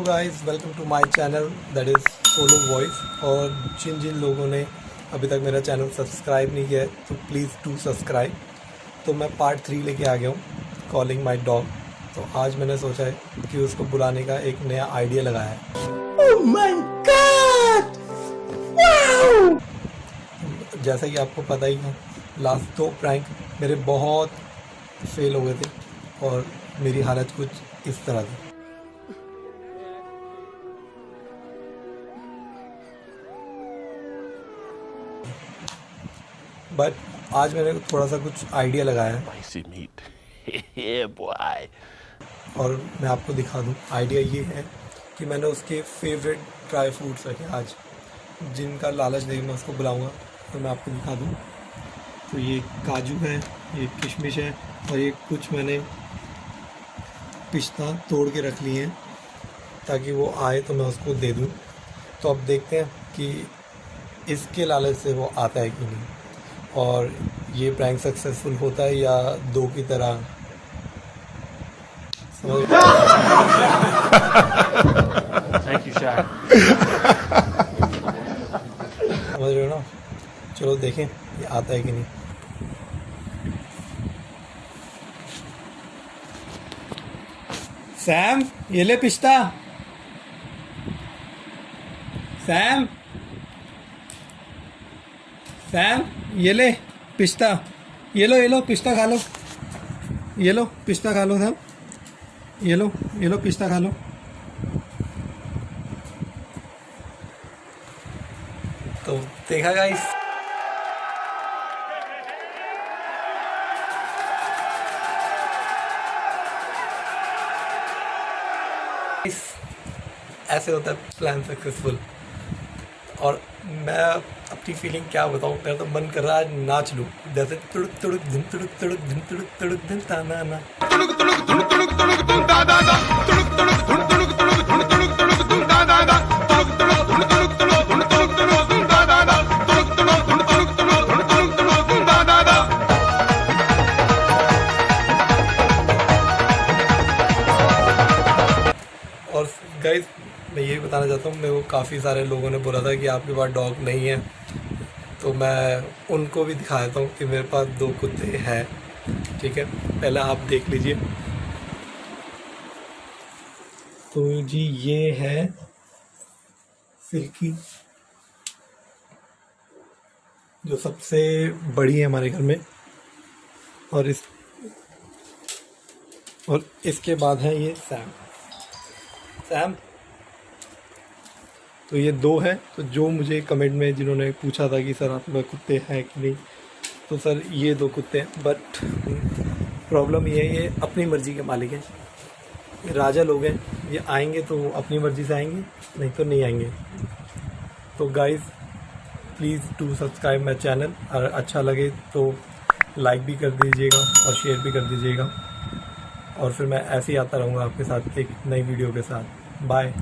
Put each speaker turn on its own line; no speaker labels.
Guys, welcome to my channel that is solo voice. और जिन जिन लोगों ने अभी तक मेरा चैनल सब्सक्राइब नहीं किया है तो प्लीज़ डू सब्सक्राइब। तो मैं पार्ट 3 लेके आ गया हूँ, कॉलिंग माय डॉग। तो आज मैंने सोचा है कि उसको बुलाने का एक नया आइडिया लगाया है।
Oh my God! Wow!
जैसा कि आपको पता ही है, लास्ट 2 प्रैंक मेरे बहुत फेल हो गए थे और मेरी हालत कुछ इस तरह थी। बट आज मैंने थोड़ा सा कुछ आइडिया लगाया है
Spicy meat. Yeah, boy.
और मैं आपको दिखा दूं। आइडिया ये है कि मैंने उसके फेवरेट ड्राई फ्रूट्स रखे आज, जिनका लालच देकर मैं उसको बुलाऊंगा। तो मैं आपको दिखा दूं। तो ये काजू है, ये किशमिश है और ये कुछ मैंने पिस्ता तोड़ के रख लिए हैं ताकि वो आए तो मैं उसको दे दूं। तो अब देखते हैं कि इसके लालच से वो आता है कि नहीं और ये प्रैंक सक्सेसफुल होता है या 2 की तरह।
Thank you, Shaq.
समझ रहे हो ना। चलो देखें ये आता है कि नहीं। सैम, ये ले पिस्ता। सैम, सैम, ये ले पिस्ता। ये लो पिस्ता खा लो। ये लो पिस्ता खा लो सैम। ये लो पिस्ता खा लो। तो देखा गाइस, ऐसे होता है प्लान सक्सेसफुल। और मैं अपनी फीलिंग क्या बताऊँ, मेरा तो मन कर रहा है नाच लूँ, जैसे तुड़ुक तुड़ुक धुन तुड़ुक तुड़ुक धुन तुड़ुक तुड़ुक धुन ताना ना। और गाइस, मैं यही बताना चाहता हूँ, मेरे को काफ़ी सारे लोगों ने बोला था कि आपके पास डॉग नहीं है, तो मैं उनको भी दिखा देता हूँ कि मेरे पास 2 कुत्ते हैं। ठीक है, पहले आप देख लीजिए। तो जी ये है सिल्की, जो सबसे बड़ी है हमारे घर में। और इसके बाद है ये सैम। तो ये 2 है। तो जो मुझे कमेंट में जिन्होंने पूछा था कि सर आप में कुत्ते हैं कि नहीं, तो सर ये 2 कुत्ते हैं। बट प्रॉब्लम ये है, ये अपनी मर्ज़ी के मालिक हैं, ये राजा लोग हैं। ये आएंगे तो अपनी मर्ज़ी से आएंगे, नहीं तो नहीं आएंगे। तो guys please do subscribe my channel, और अच्छा लगे तो लाइक भी कर दीजिएगा और शेयर भी कर दीजिएगा। और फिर मैं ऐसे ही आता रहूँगा आपके साथ एक नई वीडियो के साथ। बाय।